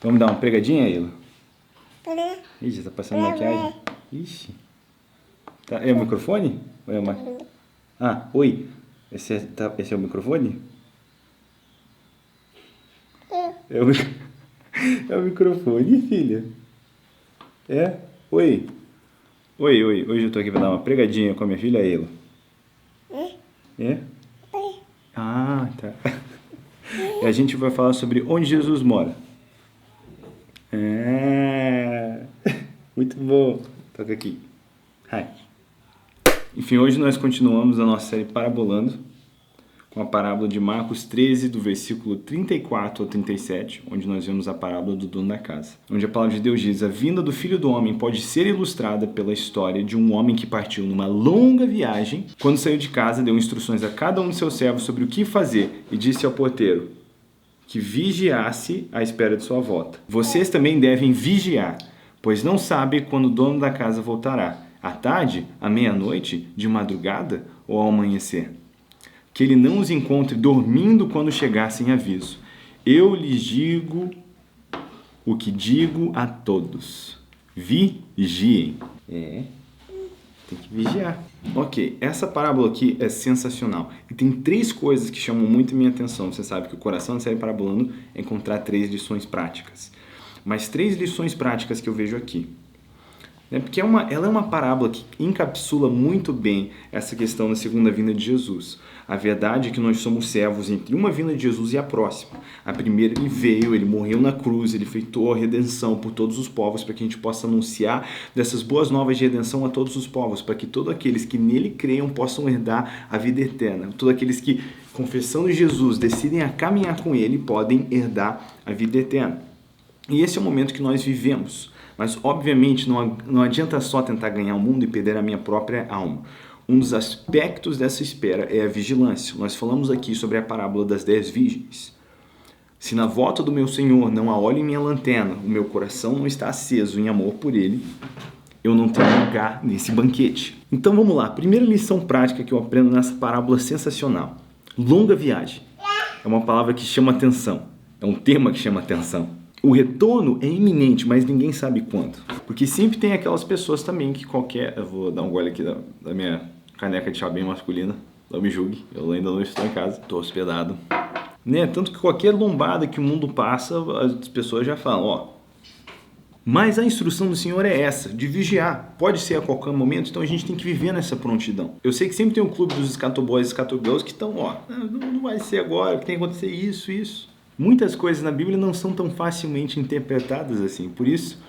Vamos dar uma pegadinha, Ila? Ixi, tá passando maquiagem? Ixi. Tá, é o microfone? Ou é uma... Ah, oi. Esse é o microfone? É o, é o microfone, filha. É? Oi. Oi. Hoje eu tô aqui pra dar uma pregadinha com a minha filha, Ila. É? Ah, tá. E a gente vai falar sobre onde Jesus mora. Muito bom. Toca aqui. Hi. Enfim, hoje nós continuamos a nossa série Parabolando com a parábola de Marcos 13, do versículo 34 ao 37, onde nós vemos a parábola do dono da casa. Onde a palavra de Deus diz: a vinda do Filho do Homem pode ser ilustrada pela história de um homem que partiu numa longa viagem. Quando saiu de casa, deu instruções a cada um de seus servos sobre o que fazer e disse ao porteiro que vigiasse à espera de sua volta. Vocês também devem vigiar, pois não sabe quando o dono da casa voltará, à tarde, à meia-noite, de madrugada ou ao amanhecer. Que ele não os encontre dormindo quando chegar sem aviso. Eu lhes digo o que digo a todos: vigiem. Tem que vigiar. Ok, essa parábola aqui é sensacional. E tem três coisas que chamam muito a minha atenção. Você sabe que o coração da série Parabolando é encontrar três lições práticas. Mas três lições práticas que eu vejo aqui. Porque ela é uma parábola que encapsula muito bem essa questão da segunda vinda de Jesus. A verdade é que nós somos servos entre uma vinda de Jesus e a próxima. A primeira ele veio, ele morreu na cruz, ele feitou a redenção por todos os povos para que a gente possa anunciar dessas boas novas de redenção a todos os povos, para que todos aqueles que nele creiam possam herdar a vida eterna. Todos aqueles que, confessando Jesus, decidem a caminhar com ele, podem herdar a vida eterna. E esse é o momento que nós vivemos. Mas, obviamente, não adianta só tentar ganhar o mundo e perder a minha própria alma. Um dos aspectos dessa espera é a vigilância. Nós falamos aqui sobre a parábola das 10 virgens. Se na volta do meu Senhor não há óleo em minha lanterna, o meu coração não está aceso em amor por Ele, eu não tenho lugar nesse banquete. Então vamos lá. Primeira lição prática que eu aprendo nessa parábola sensacional. Longa viagem. É uma palavra que chama atenção. É um tema que chama atenção. O retorno é iminente, mas ninguém sabe quando. Porque sempre tem aquelas pessoas também que Eu vou dar um gole aqui da minha caneca de chá bem masculina. Não me julgue, eu ainda não estou em casa, estou hospedado. Tanto que qualquer lombada que o mundo passa, as pessoas já falam, Mas a instrução do Senhor é essa, de vigiar. Pode ser a qualquer momento, então a gente tem que viver nessa prontidão. Eu sei que sempre tem um clube dos escatoboys e escatogirls que estão, não vai ser agora, que tem que acontecer isso. Muitas coisas na Bíblia não são tão facilmente interpretadas assim. Por isso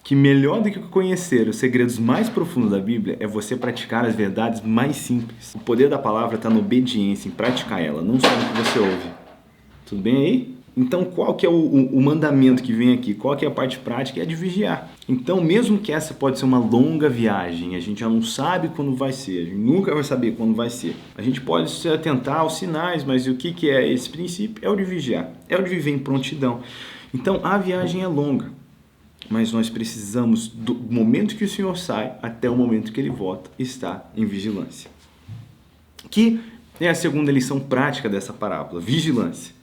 que melhor do que conhecer os segredos mais profundos da Bíblia é você praticar as verdades mais simples. O poder da palavra está na obediência, em praticar ela, não só no que você ouve. Tudo bem aí? Então, qual que é o mandamento que vem aqui? Qual que é a parte prática? É de vigiar. Então, mesmo que essa pode ser uma longa viagem, a gente já não sabe quando vai ser, a gente nunca vai saber quando vai ser. A gente pode se atentar aos sinais, mas o que é esse princípio? É o de vigiar, é o de viver em prontidão. Então, a viagem é longa, mas nós precisamos, do momento que o Senhor sai até o momento que Ele volta, estar em vigilância. Que é a segunda lição prática dessa parábola, vigilância.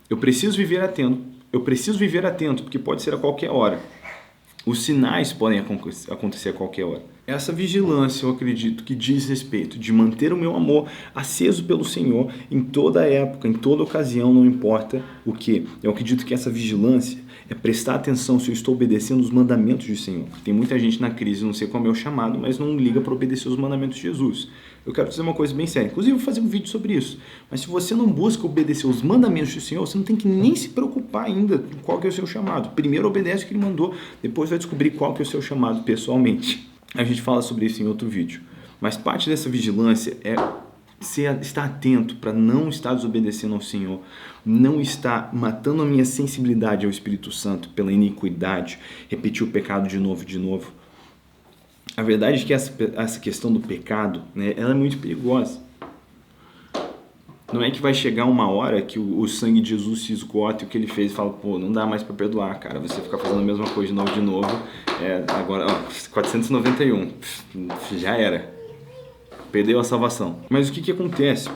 Eu preciso viver atento, porque pode ser a qualquer hora. Os sinais podem acontecer a qualquer hora. Essa vigilância, eu acredito, que diz respeito de manter o meu amor aceso pelo Senhor em toda época, em toda ocasião, não importa o que. Eu acredito que essa vigilância é prestar atenção se eu estou obedecendo os mandamentos do Senhor. Tem muita gente na crise, não sei qual é o meu chamado, mas não liga para obedecer os mandamentos de Jesus. Eu quero dizer uma coisa bem séria. Inclusive, eu vou fazer um vídeo sobre isso. Mas se você não busca obedecer os mandamentos do Senhor, você não tem que nem se preocupar ainda com qual que é o seu chamado. Primeiro obedece o que Ele mandou, depois vai descobrir qual que é o seu chamado pessoalmente. A gente fala sobre isso em outro vídeo. Mas parte dessa vigilância é estar atento para não estar desobedecendo ao Senhor, não estar matando a minha sensibilidade ao Espírito Santo pela iniquidade, repetir o pecado de novo. A verdade é que essa questão do pecado, ela é muito perigosa. Não é que vai chegar uma hora que o sangue de Jesus se esgota e o que Ele fez e fala, não dá mais para perdoar, cara, você ficar fazendo a mesma coisa de novo, agora, 491, já era. Perdeu a salvação. Mas o que acontece?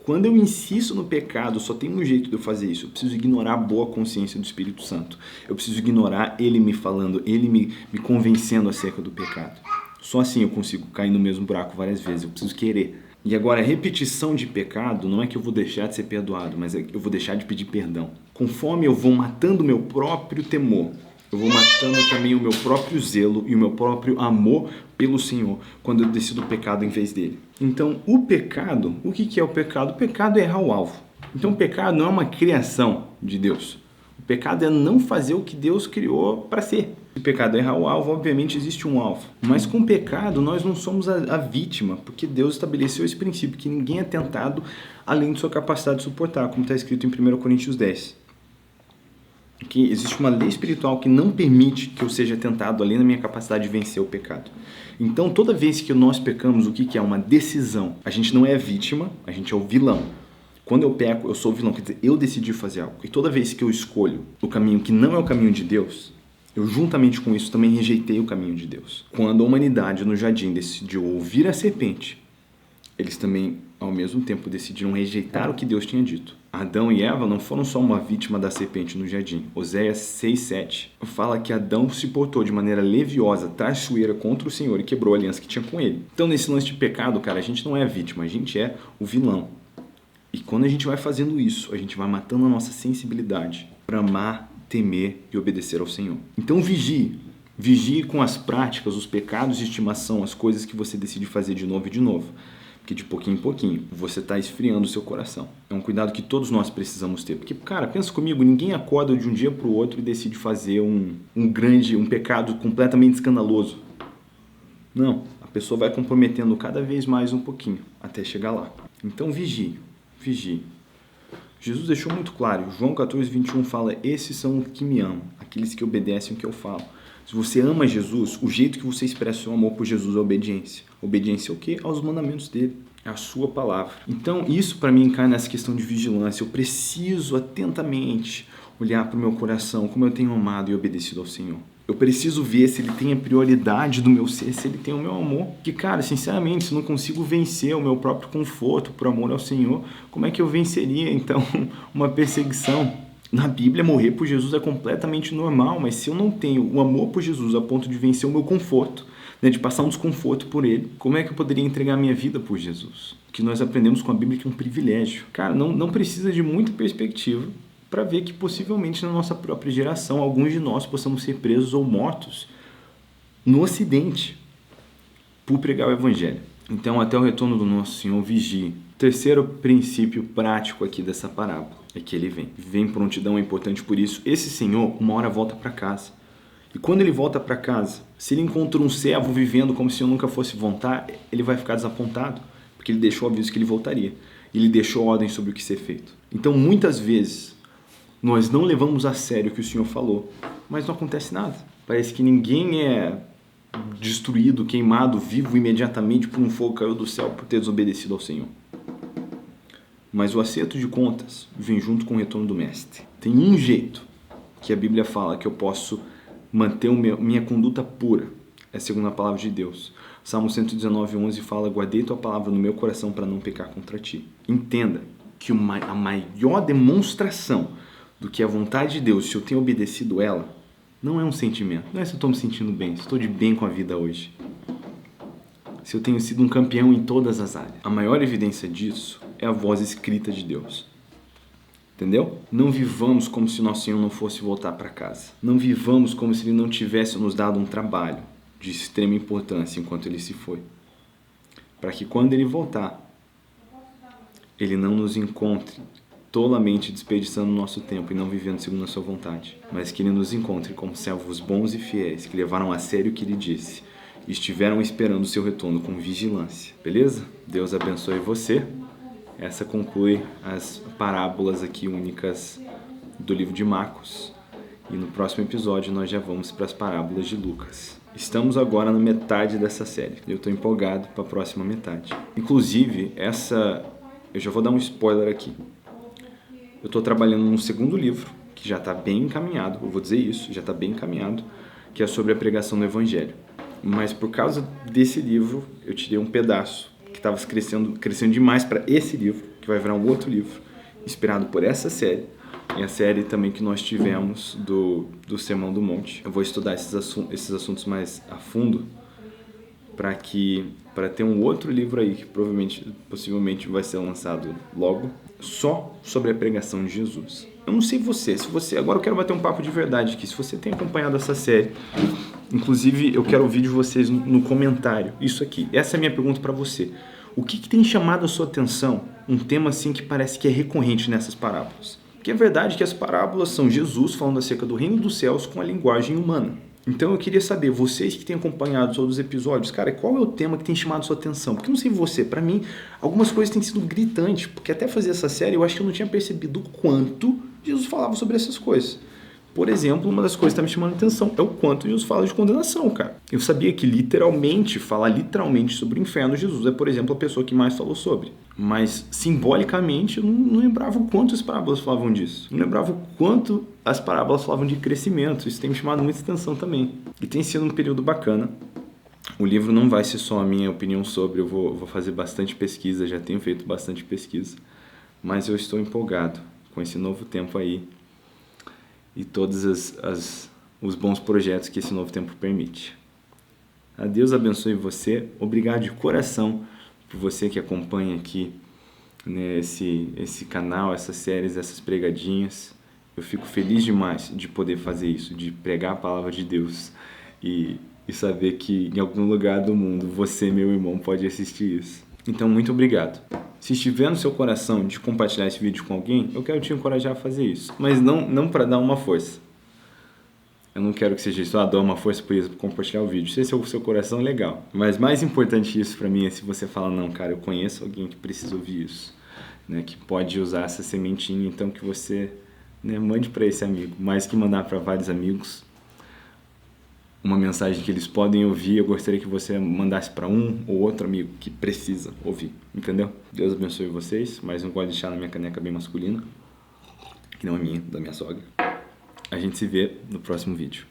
Quando eu insisto no pecado, só tem um jeito de eu fazer isso. Eu preciso ignorar a boa consciência do Espírito Santo. Eu preciso ignorar ele me falando, ele me convencendo acerca do pecado. Só assim eu consigo cair no mesmo buraco várias vezes. Eu preciso querer. E agora, a repetição de pecado não é que eu vou deixar de ser perdoado, mas é que eu vou deixar de pedir perdão. Conforme eu vou matando o meu próprio temor, eu vou matando também o meu próprio zelo e o meu próprio amor pelo Senhor, quando eu decido o pecado em vez dele. Então, o pecado, o que é o pecado? O pecado é errar o alvo. Então, o pecado não é uma criação de Deus. O pecado é não fazer o que Deus criou para ser. Se o pecado é errar o alvo, obviamente existe um alvo. Mas com o pecado, nós não somos a vítima, porque Deus estabeleceu esse princípio, que ninguém é tentado além de sua capacidade de suportar, como está escrito em 1 Coríntios 10. Que existe uma lei espiritual que não permite que eu seja tentado além da minha capacidade de vencer o pecado. Então, toda vez que nós pecamos, o que é? Uma decisão. A gente não é a vítima, a gente é o vilão. Quando eu peco, eu sou o vilão, quer dizer, eu decidi fazer algo. E toda vez que eu escolho o caminho que não é o caminho de Deus, eu juntamente com isso também rejeitei o caminho de Deus. Quando a humanidade no jardim decidiu ouvir a serpente, eles também, ao mesmo tempo, decidiram rejeitar o que Deus tinha dito. Adão e Eva não foram só uma vítima da serpente no jardim. Oséias 6:7 fala que Adão se portou de maneira leviosa, traiçoeira contra o Senhor e quebrou a aliança que tinha com ele. Então, nesse lance de pecado, cara, a gente não é a vítima, a gente é o vilão. E quando a gente vai fazendo isso, a gente vai matando a nossa sensibilidade para amar, temer e obedecer ao Senhor. Então, vigie. Vigie com as práticas, os pecados de estimação, as coisas que você decide fazer de novo e de novo. Porque de pouquinho em pouquinho você está esfriando o seu coração. É um cuidado que todos nós precisamos ter. Porque, cara, pensa comigo, ninguém acorda de um dia para o outro e decide fazer um pecado completamente escandaloso. Não, a pessoa vai comprometendo cada vez mais um pouquinho até chegar lá. Então vigie. Jesus deixou muito claro, João 14:21 fala, esses são os que me amam, aqueles que obedecem o que eu falo. Se você ama Jesus, o jeito que você expressa o seu amor por Jesus é obediência. Obediência ao quê? Aos mandamentos dele, é a sua palavra. Então isso para mim cai nessa questão de vigilância. Eu preciso atentamente olhar para o meu coração, como eu tenho amado e obedecido ao Senhor. Eu preciso ver se ele tem a prioridade do meu ser, se ele tem o meu amor. Que, cara, sinceramente, se eu não consigo vencer o meu próprio conforto por amor ao Senhor, como é que eu venceria, então, uma perseguição? Na Bíblia, morrer por Jesus é completamente normal, mas se eu não tenho o amor por Jesus a ponto de vencer o meu conforto, né, de passar um desconforto por ele, como é que eu poderia entregar a minha vida por Jesus? Que nós aprendemos com a Bíblia que é um privilégio. Cara, não precisa de muita perspectiva para ver que possivelmente na nossa própria geração, alguns de nós possamos ser presos ou mortos no Ocidente por pregar o Evangelho. Então, até o retorno do nosso Senhor, vigie. Terceiro princípio prático aqui dessa parábola é que ele vem. Vem prontidão, é importante por isso. Esse Senhor, uma hora volta para casa. E quando ele volta para casa, se ele encontra um servo vivendo como se eu nunca fosse voltar, ele vai ficar desapontado, porque ele deixou aviso que ele voltaria. Ele deixou ordem sobre o que ser feito. Então, muitas vezes, nós não levamos a sério o que o Senhor falou, mas não acontece nada. Parece que ninguém é destruído, queimado, vivo imediatamente por um fogo que caiu do céu por ter desobedecido ao Senhor. Mas o acerto de contas vem junto com o retorno do Mestre. Tem um jeito que a Bíblia fala que eu posso manter minha conduta pura. É segundo a palavra de Deus. Salmo 119:11 fala, guardei tua palavra no meu coração para não pecar contra ti. Entenda que a maior demonstração do que é a vontade de Deus, se eu tenho obedecido ela, não é um sentimento. Não é se eu estou me sentindo bem, se eu estou de bem com a vida hoje. Se eu tenho sido um campeão em todas as áreas. A maior evidência disso é a voz escrita de Deus. Entendeu? Não vivamos como se nosso Senhor não fosse voltar para casa. Não vivamos como se Ele não tivesse nos dado um trabalho de extrema importância enquanto Ele se foi. Para que quando Ele voltar, Ele não nos encontre tolamente desperdiçando o nosso tempo e não vivendo segundo a sua vontade, mas que Ele nos encontre como servos bons e fiéis, que levaram a sério o que Ele disse e estiveram esperando o seu retorno com vigilância. Beleza? Deus abençoe você. Essa conclui as parábolas aqui únicas do livro de Marcos. E no próximo episódio nós já vamos para as parábolas de Lucas. Estamos agora na metade dessa série. Eu estou empolgado para a próxima metade. Inclusive, eu já vou dar um spoiler aqui. Eu estou trabalhando num segundo livro, que já está bem encaminhado, eu vou dizer isso, já está bem encaminhado, que é sobre a pregação do Evangelho. Mas por causa desse livro, eu tirei um pedaço que estava crescendo demais para esse livro, que vai virar um outro livro, inspirado por essa série, e a série também que nós tivemos do Sermão do Monte. Eu vou estudar esses assuntos mais a fundo, para ter um outro livro aí, que possivelmente vai ser lançado logo, só sobre a pregação de Jesus. Eu não sei se você... Agora eu quero bater um papo de verdade aqui. Se você tem acompanhado essa série, inclusive eu quero ouvir de vocês no comentário isso aqui. Essa é a minha pergunta para você. O que tem chamado a sua atenção? Um tema assim que parece que é recorrente nessas parábolas. Porque é verdade que as parábolas são Jesus falando acerca do reino dos céus com a linguagem humana. Então eu queria saber, vocês que têm acompanhado todos os episódios, cara, qual é o tema que tem chamado a sua atenção? Porque eu não sei você, pra mim, algumas coisas têm sido gritantes, porque até fazer essa série eu acho que eu não tinha percebido o quanto Jesus falava sobre essas coisas. Por exemplo, uma das coisas que está me chamando a atenção é o quanto Jesus fala de condenação, cara. Eu sabia que falar literalmente sobre o inferno, Jesus é, por exemplo, a pessoa que mais falou sobre. Mas, simbolicamente, eu não lembrava o quanto as parábolas falavam disso. Não lembrava o quanto as parábolas falavam de crescimento. Isso tem me chamado muita atenção também. E tem sido um período bacana. O livro não vai ser só a minha opinião sobre, eu vou fazer bastante pesquisa, já tenho feito bastante pesquisa. Mas eu estou empolgado com esse novo tempo aí. E todos os bons projetos que esse novo tempo permite. A Deus abençoe você. Obrigado de coração por você que acompanha aqui, né, esse canal, essas séries, essas pregadinhas. Eu fico feliz demais de poder fazer isso, de pregar a palavra de Deus e saber que em algum lugar do mundo você, meu irmão, pode assistir isso. Então, muito obrigado. Se estiver no seu coração de compartilhar esse vídeo com alguém, eu quero te encorajar a fazer isso. Mas não para dar uma força. Eu não quero que seja isso, dar uma força por isso, para compartilhar o vídeo. Se esse é o seu coração, legal. Mas mais importante isso para mim é se você fala, não, cara, eu conheço alguém que precisa ouvir isso. Né, que pode usar essa sementinha, então que você, né, mande para esse amigo. Mais que mandar para vários amigos uma mensagem que eles podem ouvir, eu gostaria que você mandasse para um ou outro amigo que precisa ouvir, entendeu? Deus abençoe vocês, mais um gole de chá na minha caneca bem masculina, que não é minha, da minha sogra. A gente se vê no próximo vídeo.